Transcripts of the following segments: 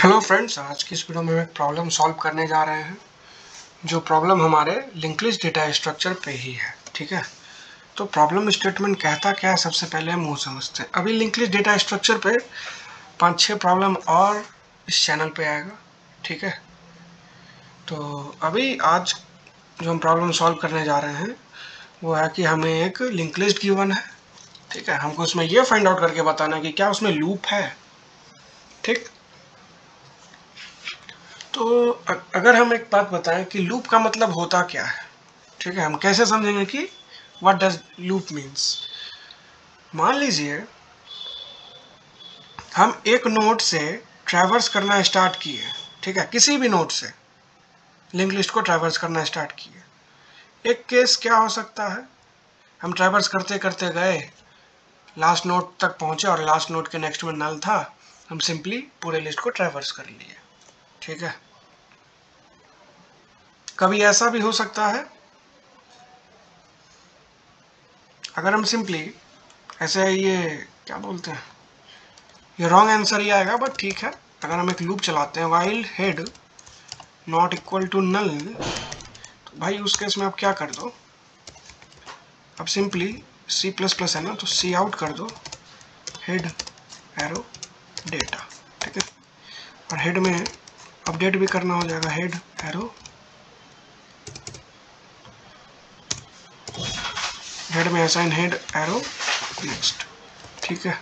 Hello friends, आज की इस वीडियो में एक प्रॉब्लम सॉल्व करने जा रहे हैं। जो प्रॉब्लम हमारे लिंक्ड लिस्ट डेटा स्ट्रक्चर पे ही है। ठीक है, तो प्रॉब्लम स्टेटमेंट कहता क्या है, सबसे पहले हम वो समझते हैं। अभी लिंक्ड लिस्ट डेटा स्ट्रक्चर पे 5-6 प्रॉब्लम और इस चैनल पे आएगा। ठीक है, तो अभी आज जो हम प्रॉब्लम सॉल्व करने जा रहे हैं वो है कि हमें एक लिंक्ड लिस्ट गिवन है। ठीक है, हमको उसमें ये फाइंड आउट करके बताना है कि क्या उसमें लूप है। ठीक, तो अगर हम एक बात बताएं कि लूप का मतलब होता क्या है। ठीक है, हम कैसे समझेंगे कि व्हाट डज लूप मीन्स। मान लीजिए हम एक नोड से ट्रैवर्स करना स्टार्ट किए। ठीक है, किसी भी नोड से लिंक लिस्ट को ट्रैवर्स करना स्टार्ट किए। एक केस क्या हो सकता है, हम ट्रैवर्स करते करते गए, लास्ट नोड तक पहुंचे और लास्ट नोड के नेक्स्ट में नल था, हम सिंपली पूरे लिस्ट को ट्रैवर्स कर लिए। ठीक है, कभी ऐसा भी हो सकता है अगर हम सिंपली ऐसे, ये क्या बोलते हैं, ये रॉन्ग आंसर ही आएगा, बट ठीक है। अगर हम एक लूप चलाते हैं while head not equal to null, तो भाई उस केस में आप क्या कर दो, अब सिंपली C++ है ना, तो सी आउट कर दो हेड एरो डेटा। ठीक है, और हेड में अपडेट भी करना हो जाएगा, हेड एरो, हेड में असाइन हेड एरो नेक्स्ट। ठीक है,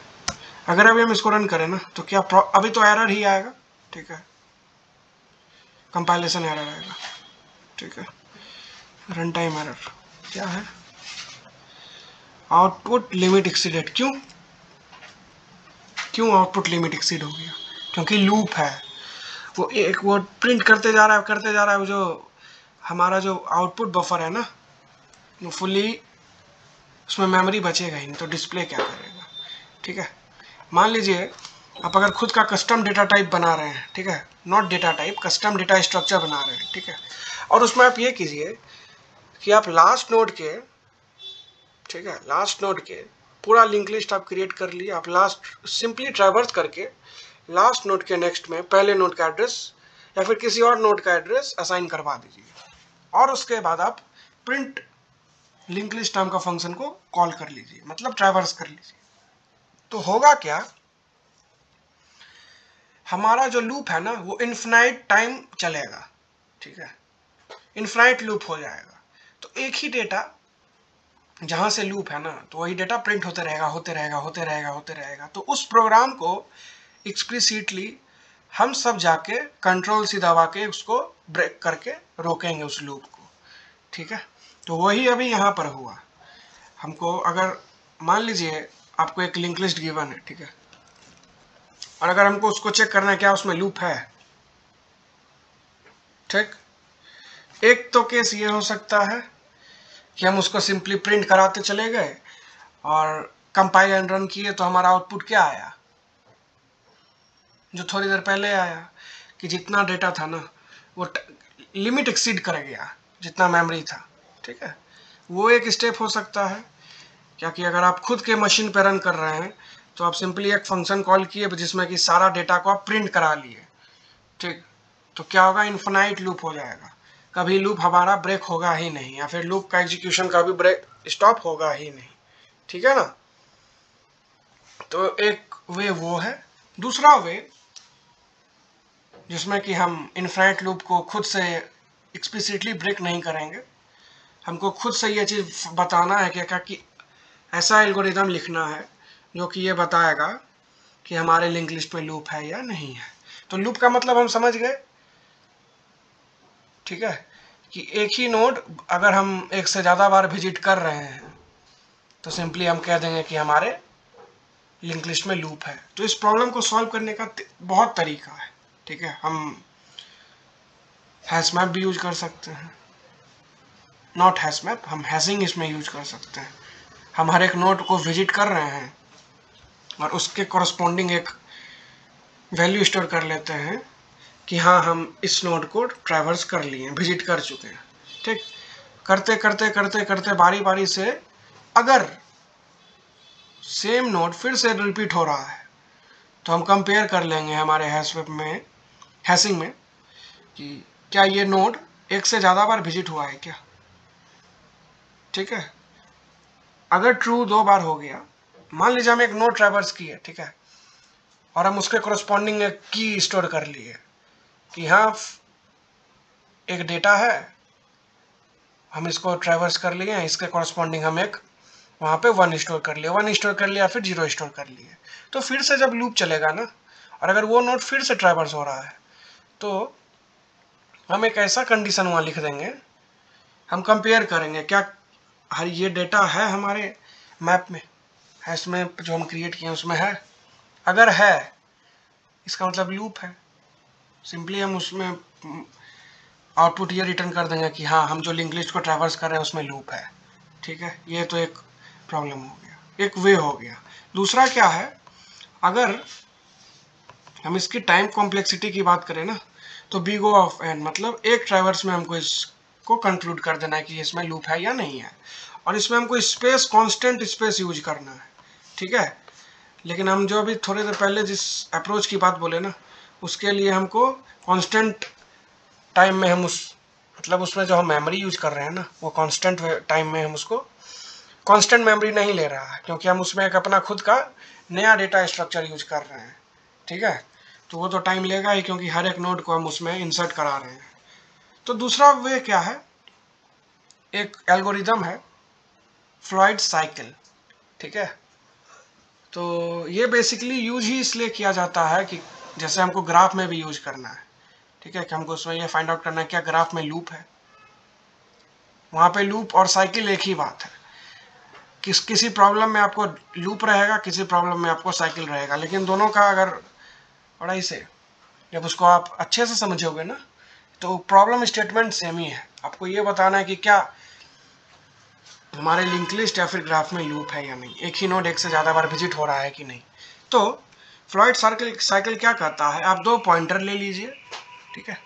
अगर अभी हम इसको रन करें ना तो क्या अभी तो एरर ही आएगा। ठीक है, कंपाइलेशन एरर आएगा। ठीक है, रन टाइम एरर क्या है, आउटपुट लिमिट एक्सीडेड। क्यों आउटपुट लिमिट एक्सीड हो गया, क्योंकि लूप है। वो प्रिंट करते जा रहा है, वो जो हमारा जो आउटपुट बफर है ना, वो फुल्ली, उसमें मेमोरी बचेगा ही नहीं, तो डिस्प्ले क्या करेगा। ठीक है, मान लीजिए आप अगर खुद का कस्टम डेटा टाइप बना रहे हैं। ठीक है, not data type, custom data structure बना रहे हैं। ठीक है, और उसमें आप ये कीजिए कि आप लास्ट नोड के, ठीक है, लास्ट नोड के पूरा लिंक लिस्ट आप क्रिएट कर लिए। आप लास्ट सिंपली ट्रैवर्स करके लास्ट नोड के नेक्स्ट में पहले नोड का एड्रेस या फिर किसी और नोड का एड्रेस असाइन करवा दीजिए, और उसके बाद आप प्रिंट लिंक लिस्ट नाम का फंक्शन को कॉल कर लीजिए, मतलब ट्रैवर्स कर लीजिए। तो होगा क्या, हमारा जो लूप है ना वो इन्फिनाइट टाइम चलेगा। ठीक है, इन्फिनाइट लूप हो जाएगा। तो एक ही डेटा, जहां से लूप है ना, तो वही डेटा प्रिंट होते रहेगा। तो उस प्रोग्राम को एक्सप्लिसिटली हम सब जाके कंट्रोल सी दबा के उसको ब्रेक करके रोकेंगे उस लूप को। ठीक है, तो वही अभी यहाँ पर हुआ। हमको अगर मान लीजिए आपको एक लिंक लिस्ट गिवन है। ठीक है, और अगर हमको उसको चेक करना है क्या उसमें लूप है। ठीक, एक तो केस ये हो सकता है कि हम उसको सिंपली प्रिंट कराते चले गए और कंपाइल एंड रन किए, तो हमारा आउटपुट क्या आया, जो थोड़ी देर पहले आया, कि जितना डेटा था ना वो लिमिट एक्सीड कर गया, जितना मेमोरी था। ठीक है, वो एक स्टेप हो सकता है। क्या कि अगर आप खुद के मशीन पर रन कर रहे हैं तो आप सिंपली एक फंक्शन कॉल किए जिसमें कि सारा डेटा को आप प्रिंट करा लिए। ठीक, तो क्या होगा, इन्फिनाइट लूप हो जाएगा, कभी लूप हमारा ब्रेक होगा ही नहीं, या फिर लूप का एग्जीक्यूशन कभी ब्रेक स्टॉप होगा ही नहीं। ठीक है ना, तो एक वे वो है। दूसरा वे जिसमें कि हम इन्फिनाइट लूप को खुद से एक्सप्लिसिटली ब्रेक नहीं करेंगे, हमको खुद से ये चीज़ बताना है क्या कि ऐसा एल्गोरिदम लिखना है जो कि ये बताएगा कि हमारे लिंक लिस्ट में लूप है या नहीं है। तो लूप का मतलब हम समझ गए। ठीक है, कि एक ही नोड अगर हम एक से ज़्यादा बार विजिट कर रहे हैं तो सिंपली हम कह देंगे कि हमारे लिंक लिस्ट में लूप है। तो इस प्रॉब्लम को सॉल्व करने का बहुत तरीका है। ठीक है, हम हैश मैप भी यूज कर सकते हैं, नॉट हैश मैप, हम हैशिंग इसमें यूज कर सकते हैं। हम हर एक नोड को विजिट कर रहे हैं और उसके कॉरस्पॉन्डिंग एक वैल्यू स्टोर कर लेते हैं कि हाँ, हम इस नोड को ट्रैवर्स कर लिए, विजिट कर चुके हैं। ठीक, करते करते करते करते बारी बारी से अगर सेम नोड फिर से रिपीट हो रहा है तो हम कंपेयर कर लेंगे हमारे हैश मैप में हैशिंग में कि क्या ये नोड एक से ज़्यादा बार विजिट हुआ है क्या, ठीक है। अगर ट्रू 2 बार हो गया, मान लीजिए हम एक नोड ट्रैवर्स किए, ठीक है, और हम उसके कोरस्पॉन्डिंग एक की स्टोर कर लिए कि हाँ एक डेटा है, हम इसको ट्रैवर्स कर लिए हैं, इसके कोरस्पॉन्डिंग हम एक वहाँ पे 1 स्टोर कर लिया, 1 स्टोर कर लिया, फिर 0 स्टोर कर लिए, तो फिर से जब लूप चलेगा ना, और अगर वो नोड फिर से ट्रैवर्स हो रहा है, तो हम एक ऐसा कंडीशन वहाँ लिख देंगे, हम कंपेयर करेंगे क्या हर ये डेटा है हमारे मैप में है, इसमें जो हम क्रिएट किए उसमें है। अगर है इसका मतलब लूप है, सिंपली हम उसमें आउटपुट ये रिटर्न कर देंगे कि हाँ हम जो लिंक लिस्ट को ट्रैवर्स कर रहे हैं उसमें लूप है, ठीक है। ये तो एक प्रॉब्लम हो गया, एक वे हो गया। दूसरा क्या है, अगर हम इसकी टाइम कॉम्प्लेक्सिटी की बात करें ना, तो big O of n मतलब एक ट्रैवर्स में हमको इसको कंक्लूड कर देना है कि इसमें लूप है या नहीं है, और इसमें हमको स्पेस कांस्टेंट स्पेस यूज करना है, ठीक है। लेकिन हम जो अभी थोड़ी देर पहले जिस अप्रोच की बात बोले ना, उसके लिए हमको कांस्टेंट टाइम में हम मतलब उसमें जो हम मेमोरी यूज कर रहे हैं ना, वो कांस्टेंट टाइम में हम उसको कांस्टेंट मेमोरी नहीं ले रहा है, क्योंकि हम उसमें एक अपना खुद का नया डेटा स्ट्रक्चर यूज कर रहे हैं, ठीक है। तो वो तो टाइम लेगा ही, क्योंकि हर एक नोड को हम उसमें इंसर्ट करा रहे हैं। तो दूसरा वे क्या है, एक एल्गोरिदम है फ्लॉयड साइकिल, ठीक है। तो ये बेसिकली यूज ही इसलिए किया जाता है कि जैसे हमको ग्राफ में भी यूज करना है, ठीक है, कि हमको उसमें ये फाइंड आउट करना है क्या ग्राफ में लूप है। वहाँ पे लूप और साइकिल एक ही बात है, किसी प्रॉब्लम में आपको लूप रहेगा, किसी प्रॉब्लम में आपको साइकिल रहेगा, लेकिन दोनों का अगर पढ़ाई से जब उसको आप अच्छे से समझोगे ना, तो प्रॉब्लम स्टेटमेंट सेम ही है। आपको ये बताना है कि क्या हमारे लिंक लिस्ट या फिर ग्राफ में लूप है या नहीं, एक ही नोड एक से ज़्यादा बार विजिट हो रहा है कि नहीं। तो फ्लॉयड साइकिल क्या कहता है, आप 2 पॉइंटर ले लीजिए, ठीक है,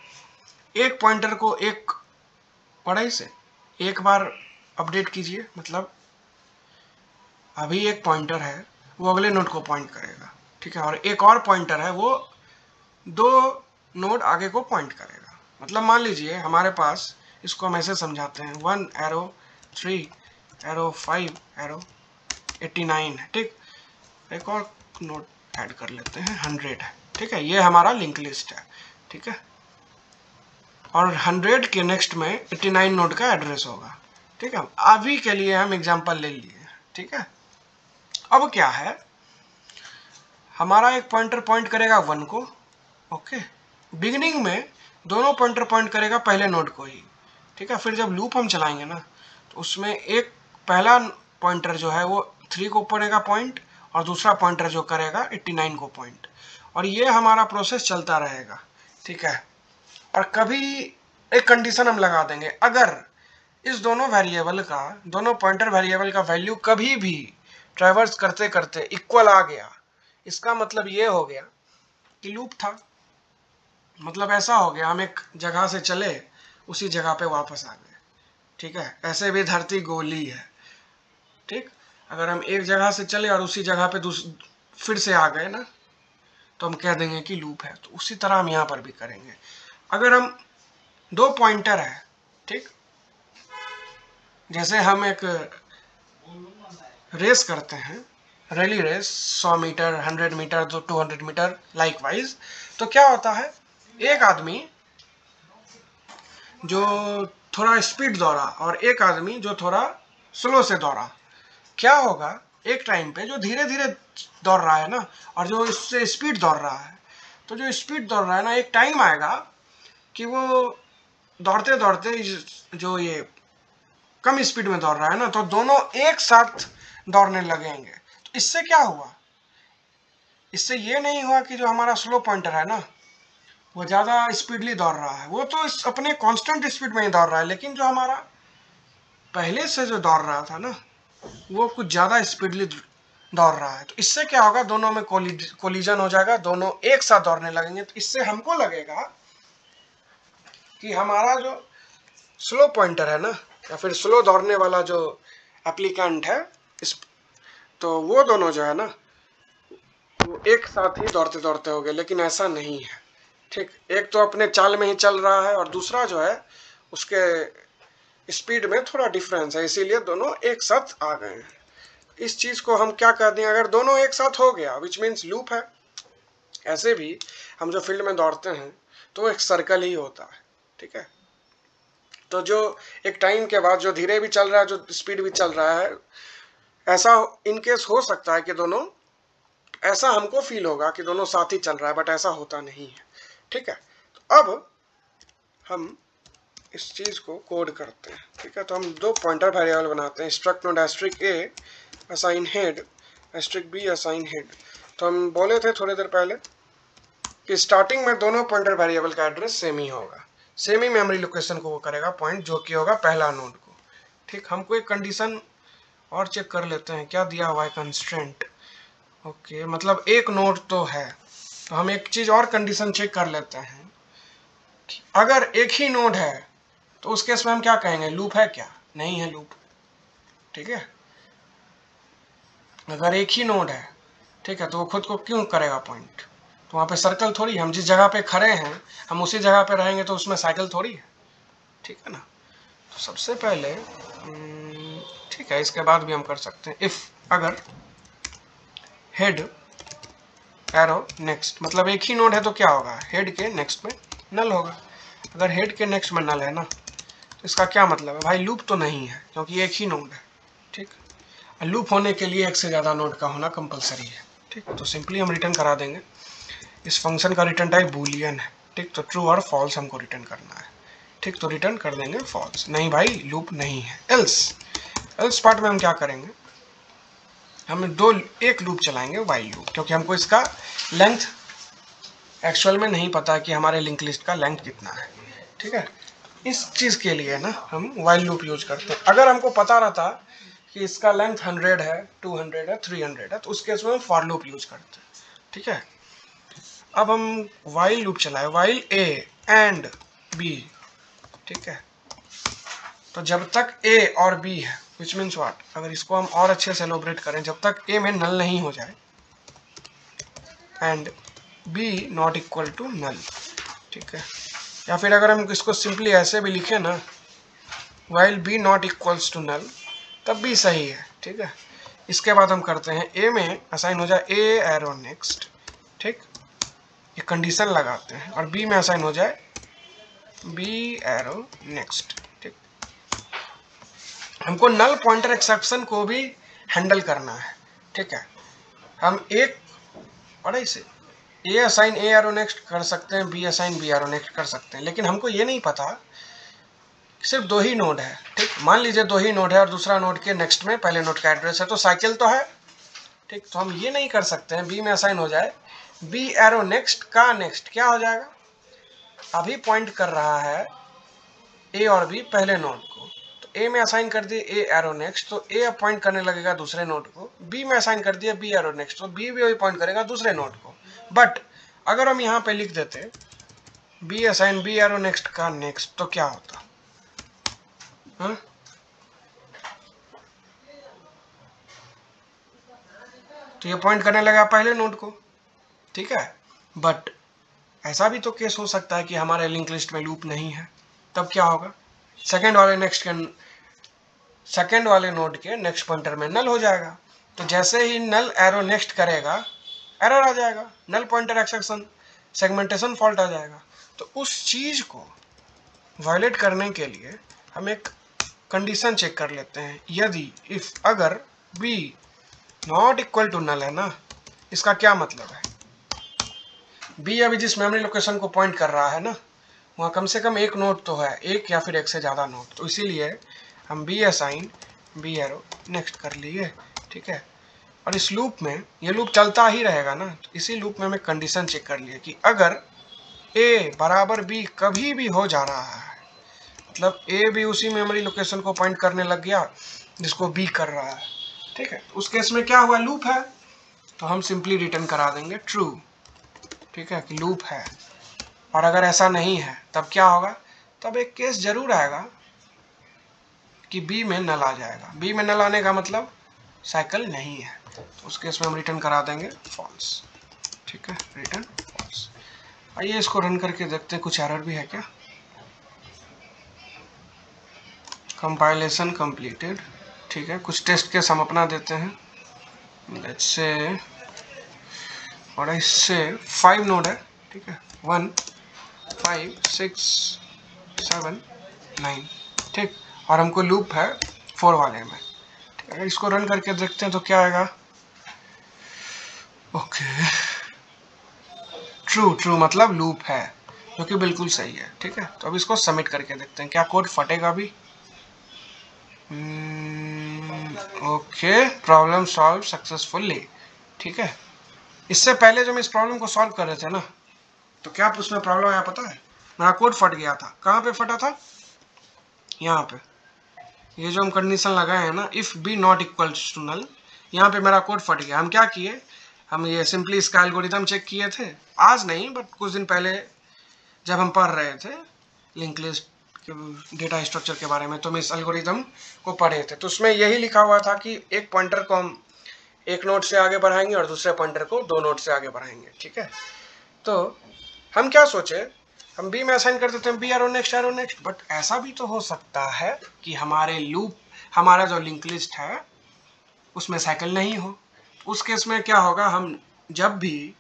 एक पॉइंटर को एक पढ़ाई से एक बार अपडेट कीजिए, मतलब अभी एक पॉइंटर है वो अगले नोड को पॉइंट करेगा, ठीक है, और एक और पॉइंटर है वो 2 नोड आगे को पॉइंट करेगा। मतलब मान लीजिए हमारे पास, इसको हम ऐसे समझाते हैं, 1 एरो 3 एरो 5 एरो 89 है, ठीक। एक और नोड ऐड कर लेते हैं 100 है, ठीक है, ये हमारा लिंक लिस्ट है, ठीक है, और 100 के नेक्स्ट में 89 नोड का एड्रेस होगा, ठीक है। अभी के लिए हम एग्जांपल ले लिए, ठीक है। अब क्या है, हमारा एक पॉइंटर पॉइंट करेगा 1 को, ओके, बिगिनिंग में दोनों पॉइंटर पॉइंट करेगा पहले नोड को ही, ठीक है। फिर जब लूप हम चलाएंगे ना, तो उसमें एक पहला पॉइंटर जो है वो 3 को पड़ेगा पॉइंट, और दूसरा पॉइंटर जो करेगा 89 को पॉइंट, और ये हमारा प्रोसेस चलता रहेगा, ठीक है। और कभी एक कंडीशन हम लगा देंगे, अगर इस दोनों वेरिएबल का, दोनों पॉइंटर वेरिएबल का वैल्यू कभी भी ट्रैवर्स करते करते इक्वल आ गया, इसका मतलब ये हो गया कि लूप था। मतलब ऐसा हो गया हम एक जगह से चले, उसी जगह पे वापस आ गए, ठीक है। ऐसे भी धरती गोली है, ठीक। अगर हम एक जगह से चले और उसी जगह पे फिर से आ गए ना, तो हम कह देंगे कि लूप है। तो उसी तरह हम यहाँ पर भी करेंगे। अगर हम 2 पॉइंटर है, ठीक, जैसे हम एक रेस करते हैं, rally race, 100 metre 100 metre 200 metre likewise, तो क्या होता है, एक आदमी जो थोड़ा स्पीड दौड़ा और एक आदमी जो थोड़ा स्लो से दौड़ा, क्या होगा, एक टाइम पे जो धीरे धीरे दौड़ रहा है ना, और जो इससे स्पीड दौड़ रहा है, तो जो स्पीड दौड़ रहा है ना, एक टाइम आएगा कि वो दौड़ते दौड़ते जो ये कम स्पीड में दौड़ रहा है ना, तो दोनों एक साथ दौड़ने लगेंगे। तो इससे क्या हुआ, इससे ये नहीं हुआ कि जो हमारा स्लो पॉइंटर है ना, वो ज़्यादा स्पीडली दौड़ रहा है, वो तो अपने कांस्टेंट स्पीड में ही दौड़ रहा है, लेकिन जो हमारा पहले से जो दौड़ रहा था ना, वो कुछ ज़्यादा स्पीडली दौड़ रहा है। तो इससे क्या होगा, दोनों में कोलिजन हो जाएगा, दोनों एक साथ दौड़ने लगेंगे। तो इससे हमको लगेगा कि हमारा जो स्लो पॉइंटर है ना, या फिर स्लो दौड़ने वाला जो एप्लीकेंट है, तो वो दोनों जो है ना, वो एक साथ ही दौड़ते दौड़ते हो गए, लेकिन ऐसा नहीं है, ठीक, एक तो अपने चाल में ही चल रहा है और दूसरा जो है उसके स्पीड में थोड़ा डिफरेंस है, इसीलिए दोनों एक साथ आ गए हैं। इस चीज को हम क्या कर दें, अगर दोनों एक साथ हो गया विच मीन्स लूप है। ऐसे भी हम जो फील्ड में दौड़ते हैं तो एक सर्कल ही होता है, ठीक है। तो जो एक टाइम के बाद जो धीरे भी चल रहा है, जो स्पीड भी चल रहा है, ऐसा इनकेस हो सकता है कि दोनों, ऐसा हमको फील होगा कि दोनों साथ ही चल रहा है, बट ऐसा होता नहीं है, ठीक है। तो अब हम इस चीज को कोड करते हैं, ठीक है। तो हम दो पॉइंटर वेरिएबल बनाते हैं, struct node asterisk A assign head asterisk B assign head. तो हम बोले थे थोड़ी देर पहले कि स्टार्टिंग में दोनों पॉइंटर वेरिएबल का एड्रेस सेम ही होगा, सेम ही मेमोरी लोकेशन को वो करेगा पॉइंट, जो कि होगा पहला नोड को, ठीक। हमको एक कंडीशन और चेक कर लेते हैं, क्या दिया हुआ है कंस्ट्रेंट। ओके, मतलब एक नोड तो है, तो हम एक चीज और कंडीशन चेक कर लेते हैं, अगर एक ही नोड है तो उस केस में हम क्या कहेंगे, लूप है क्या, नहीं है लूप, ठीक है। अगर एक ही नोड है, ठीक है, तो वो खुद को क्यों करेगा पॉइंट, तो वहाँ पे सर्कल थोड़ी, हम जिस जगह पे खड़े हैं हम उसी जगह पे रहेंगे, तो उसमें साइकिल थोड़ी है, ठीक है ना। तो सबसे पहले ठीक है, इसके बाद भी हम कर सकते हैं, इफ अगर हेड एरो नेक्स्ट, मतलब एक ही नोड है तो क्या होगा, हेड के नेक्स्ट में नल होगा। अगर हेड के नेक्स्ट में नल है ना, तो इसका क्या मतलब है भाई, लूप तो नहीं है, क्योंकि एक ही नोड है, ठीक। लूप होने के लिए एक से ज़्यादा नोड का होना कंपलसरी है, ठीक। तो सिंपली हम रिटर्न करा देंगे, इस फंक्शन का रिटर्न टाइप बूलियन है, ठीक। तो ट्रू और फॉल्स हमको रिटर्न करना है, ठीक। तो रिटर्न कर देंगे फॉल्स, नहीं भाई लूप नहीं है। एल्स पार्ट में हम क्या करेंगे, हम एक लूप चलाएंगे वाइल लूप, क्योंकि हमको इसका लेंथ एक्चुअल में नहीं पता कि हमारे लिंक लिस्ट का लेंथ कितना है, ठीक है। इस चीज़ के लिए ना हम वाइल लूप यूज करते हैं। अगर हमको पता रहता कि इसका लेंथ 100 है, 200 है, 300 है, तो उस केस में हम फॉर लूप यूज करते हैं, ठीक है। अब हम वाइल लूप चलाए, वाइल ए एंड बी, ठीक है। तो जब तक ए और बी है, विच मीन्स व्हाट, अगर इसको हम और अच्छे से एलोबरेट करें, जब तक ए में नल नहीं हो जाए and B not equal to null, ठीक है। या फिर अगर हम इसको सिंपली ऐसे भी लिखें ना, while B not equals to null, तब भी सही है, ठीक है। इसके बाद हम करते हैं ए में असाइन हो जाए ए एरो नेक्स्ट, ठीक, ये कंडीशन लगाते हैं, और बी में असाइन हो जाए बी एरो नेक्स्ट, ठीक। हमको नल पॉइंटर एक्सेप्शन को भी हैंडल करना है, ठीक है। हम एक और ऐसे A assign A arrow next कर सकते हैं, B assign B arrow next कर सकते हैं, लेकिन हमको ये नहीं पता सिर्फ दो ही नोड है, ठीक। मान लीजिए दो ही नोड है और दूसरा नोड के नेक्स्ट में पहले नोड का एड्रेस है, तो साइकिल तो है, ठीक। तो हम ये नहीं कर सकते हैं बी में असाइन हो जाए बी एरो नेक्स्ट का नेक्स्ट क्या हो जाएगा, अभी पॉइंट कर रहा है ए और बी पहले नोड को, तो ए में असाइन कर दिए ए एरो नेक्स्ट, तो ए अब पॉइंट करने लगेगा दूसरे नोड को, बी में असाइन कर दिया बी एरो नेक्स्ट, तो बी भी वही पॉइंट करेगा दूसरे नोड को। बट अगर हम यहाँ पे लिख देते B assign B arrow next का नेक्स्ट, तो क्या होता, हाँ? तो ये पॉइंट करने लगा पहले नोड को, ठीक है। बट ऐसा भी तो केस हो सकता है कि हमारे लिंक लिस्ट में लूप नहीं है, तब क्या होगा, सेकंड वाले नोड के नेक्स्ट पॉइंटर में नल हो जाएगा, तो जैसे ही नल एरो नेक्स्ट करेगा एरर आ जाएगा, null pointer exception segmentation fault आ जाएगा। तो उस चीज को वायलेट करने के लिए हम एक कंडीशन चेक कर लेते हैं, यदि इफ अगर B not equal to null है ना, इसका क्या मतलब है, बी अभी जिस मेमोरी लोकेशन को पॉइंट कर रहा है ना, वहाँ कम से कम एक नोड तो है, एक या फिर एक से ज़्यादा नोड, तो इसीलिए हम B assign B arrow next कर लिए, ठीक है। और इस लूप में ये लूप चलता ही रहेगा ना, तो इसी लूप में हमें कंडीशन चेक कर लिए कि अगर ए बराबर बी कभी भी हो जा रहा है, मतलब ए भी उसी मेमोरी लोकेशन को पॉइंट करने लग गया जिसको बी कर रहा है, ठीक है, उस केस में क्या हुआ, लूप है, तो हम सिंपली रिटर्न करा देंगे ट्रू, ठीक है, कि लूप है। और अगर ऐसा नहीं है तब क्या होगा, तब एक केस जरूर आएगा कि बी में नल आ जाएगा, बी में नल आने का मतलब साइकिल नहीं है, तो उस केस में हम रिटर्न करा देंगे फॉल्स, ठीक है, रिटर्न फॉल्स। आइए इसको रन करके देखते हैं कुछ एरर भी है क्या। कंपाइलेशन कंप्लीटेड, ठीक है। कुछ टेस्ट केस हम अपना देते हैं। लेट्स से और इससे 5 नोड है, ठीक है, 1 5 6 7 9, ठीक। और हमको लूप है 4 वाले में, ठीक है। इसको रन करके देखते हैं तो क्या आएगा। ओके, ट्रू मतलब लूप है, जो कि बिल्कुल सही है, ठीक है। तो अब इसको सबमिट करके देखते हैं क्या कोड फटेगा भी। ओके, प्रॉब्लम सॉल्व सक्सेसफुली, ठीक है। इससे पहले जब हम इस प्रॉब्लम को सॉल्व कर रहे थे ना, तो क्या उसमें प्रॉब्लम आया पता है। मेरा कोड फट गया था। कहाँ पे फटा था, यहाँ पे। ये जो हम कंडीशन लगाए हैं ना, if B not equal to null, यहाँ पे मेरा कोड फट गया। हम क्या किए, हम ये सिंपली इसका एल्गोरिथम चेक किए थे, आज नहीं बट कुछ दिन पहले जब हम पढ़ रहे थे लिंक लिस्ट डेटा स्ट्रक्चर के बारे में, तो हम इस एल्गोरिथम को पढ़े थे। तो उसमें यही लिखा हुआ था कि एक पॉइंटर को हम एक नोड से आगे बढ़ाएंगे और दूसरे पॉइंटर को 2 नोड से आगे बढ़ाएंगे, ठीक है। तो हम क्या सोचे, हम बी में असाइन कर देते हैं बी एरो नेक्स्ट, बट ऐसा भी तो हो सकता है कि हमारे लूप, हमारा जो लिंक लिस्ट है उसमें साइकिल नहीं हो। उस केस में क्या होगा, हम जब भी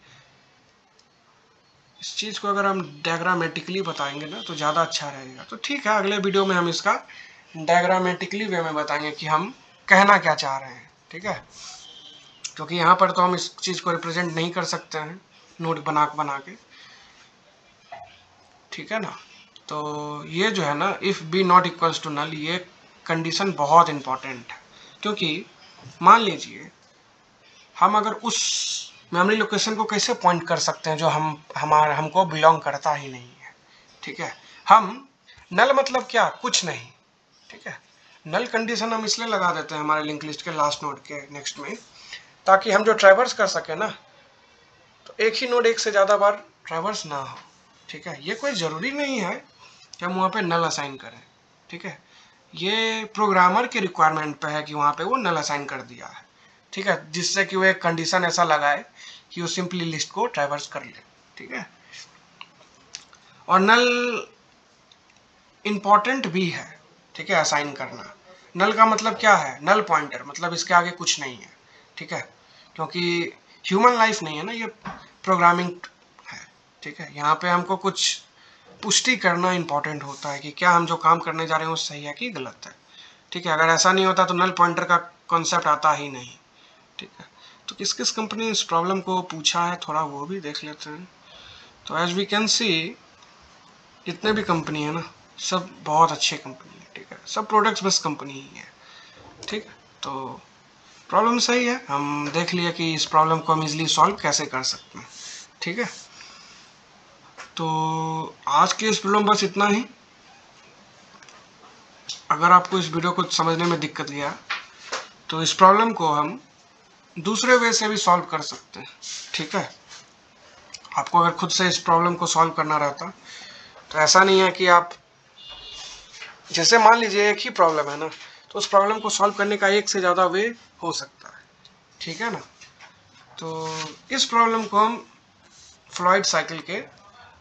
इस चीज़ को अगर हम डायग्रामेटिकली बताएंगे ना तो ज़्यादा अच्छा रहेगा। तो ठीक है, अगले वीडियो में हम इसका डायग्रामेटिकली वे में बताएंगे कि हम कहना क्या चाह रहे हैं, ठीक है। क्योंकि यहाँ पर तो हम इस चीज़ को रिप्रेजेंट नहीं कर सकते हैं नोड बना के, ठीक है ना। तो ये जो है ना, if B not equals to null, ये कंडीशन बहुत इंपॉर्टेंट है। क्योंकि मान लीजिए हम अगर उस मेमोरी लोकेशन को कैसे पॉइंट कर सकते हैं जो हमको बिलोंग करता ही नहीं है, ठीक है। हम नल मतलब क्या, कुछ नहीं, ठीक है। नल कंडीशन हम इसलिए लगा देते हैं हमारे लिंक लिस्ट के लास्ट नोड के नेक्स्ट में, ताकि हम जो ट्रैवर्स कर सके ना, तो एक ही नोड एक से ज़्यादा बार ट्रैवर्स ना हो, ठीक है। ये कोई ज़रूरी नहीं है कि हम वहाँ पे नल असाइन करें, ठीक है। ये प्रोग्रामर के रिक्वायरमेंट पे है कि वहाँ पे वो नल असाइन कर दिया है, ठीक है, जिससे कि वो एक कंडीशन ऐसा लगाए कि वो सिंपली लिस्ट को ट्रैवर्स कर ले, ठीक है। और नल इंपॉर्टेंट भी है, ठीक है, असाइन करना। नल का मतलब क्या है, नल पॉइंटर, मतलब इसके आगे कुछ नहीं है, ठीक है। क्योंकि ह्यूमन लाइफ नहीं है ना, ये प्रोग्रामिंग है, ठीक है। यहाँ पे हमको कुछ पुष्टि करना इंपॉर्टेंट होता है कि क्या हम जो काम करने जा रहे हैं वो सही है कि गलत है, ठीक है। अगर ऐसा नहीं होता तो नल पॉइंटर का कॉन्सेप्ट आता ही नहीं, ठीक है। तो किस किस कंपनी इस प्रॉब्लम को पूछा है, थोड़ा वो भी देख लेते हैं। तो एज वी कैन सी, जितने भी कंपनी है ना, सब बहुत अच्छे कंपनी है, ठीक है। सब प्रोडक्ट्स बेस्ड कंपनी ही है, ठीक है। तो प्रॉब्लम सही है, हम देख लिए कि इस प्रॉब्लम को हम इजीली सॉल्व कैसे कर सकते हैं, ठीक है। तो आज के इस प्रॉब्लम बस इतना ही। अगर आपको इस वीडियो को समझने में दिक्कत गया तो इस प्रॉब्लम को हम दूसरे वे से भी सॉल्व कर सकते हैं, ठीक है। आपको अगर खुद से इस प्रॉब्लम को सॉल्व करना रहता तो ऐसा नहीं है कि आप, जैसे मान लीजिए एक ही प्रॉब्लम है ना, तो उस प्रॉब्लम को सॉल्व करने का एक से ज़्यादा वे हो सकता है, ठीक है ना। तो इस प्रॉब्लम को हम फ्लॉयड साइकिल के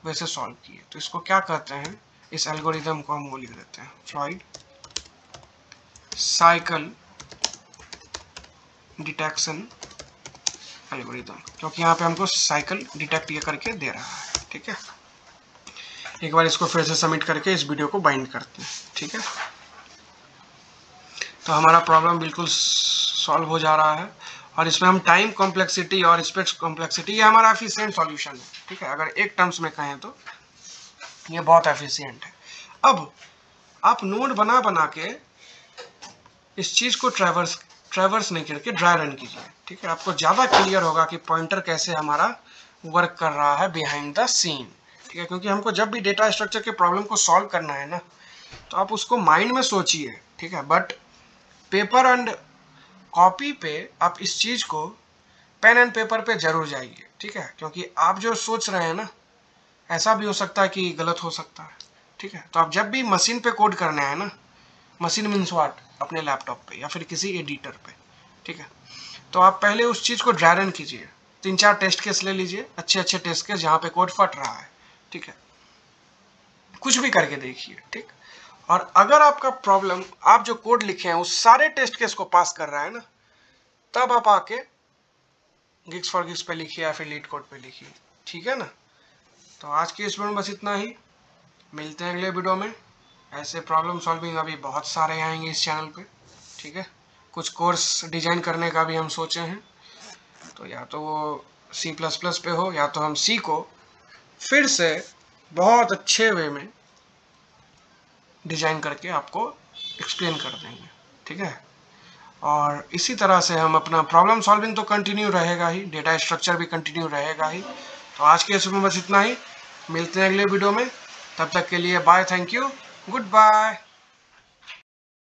वे से सॉल्व किए। तो इसको क्या कहते हैं, इस एल्गोरिथम को हम वो लिख देते हैं फ्लॉयड साइकिल डिटेक्शन एल्गोरिथम, क्योंकि यहाँ पे हमको साइकिल डिटेक्ट ये करके दे रहा है, ठीक है। एक बार इसको फिर से सबमिट करके इस वीडियो को बाइंड करते हैं, ठीक है। तो हमारा प्रॉब्लम बिल्कुल सॉल्व हो जा रहा है, और इसमें हम टाइम कॉम्प्लेक्सिटी और स्पेस कॉम्प्लेक्सिटी, ये हमारा एफिशिएंट सॉल्यूशन है, ठीक है। अगर एक टर्म्स में कहें तो ये बहुत एफिशिएंट है। अब आप नोड बना के इस चीज़ को ट्रैवर्स नहीं करके ड्राई रन कीजिए, ठीक है। आपको ज़्यादा क्लियर होगा कि पॉइंटर कैसे हमारा वर्क कर रहा है बिहाइंड द सीन, ठीक है। क्योंकि हमको जब भी डेटा स्ट्रक्चर के प्रॉब्लम को सॉल्व करना है ना, तो आप उसको माइंड में सोचिए, ठीक है। बट पेपर एंड कॉपी पे आप इस चीज़ को पेन एंड पेपर पे जरूर जाइए, ठीक है। क्योंकि आप जो सोच रहे हैं ना, ऐसा भी हो सकता है कि गलत हो सकता है, ठीक है। तो आप जब भी मशीन पे कोड करना है ना, मशीन मीन्स व्हाट, अपने लैपटॉप पे या फिर किसी एडिटर पे, ठीक है। तो आप पहले उस चीज़ को ड्राई रन कीजिए, 3-4 टेस्ट केस ले लीजिए, अच्छे टेस्ट केस जहाँ पे कोड फट रहा है, ठीक है, कुछ भी करके देखिए, ठीक। और अगर आपका प्रॉब्लम, आप जो कोड लिखे हैं उस सारे टेस्ट केस को पास कर रहा है ना, तब आप आके गिग्स फॉर गिग्स पे लिखिए या फिर लीड कोड पे लिखिए, ठीक है ना। तो आज के इस वीडियो में बस इतना ही, मिलते हैं अगले वीडियो में। ऐसे प्रॉब्लम सॉल्विंग अभी बहुत सारे आएंगे इस चैनल पे, ठीक है। कुछ कोर्स डिजाइन करने का भी हम सोचे हैं, तो या तो वो C++ पे हो या तो हम C को फिर से बहुत अच्छे वे में डिजाइन करके आपको एक्सप्लेन कर देंगे, ठीक है। और इसी तरह से हम अपना प्रॉब्लम सॉल्विंग तो कंटिन्यू रहेगा ही, डेटा स्ट्रक्चर भी कंटिन्यू रहेगा ही। तो आज के इसमें बस इतना ही, मिलते हैं अगले वीडियो में, तब तक के लिए bye, thank you, good bye.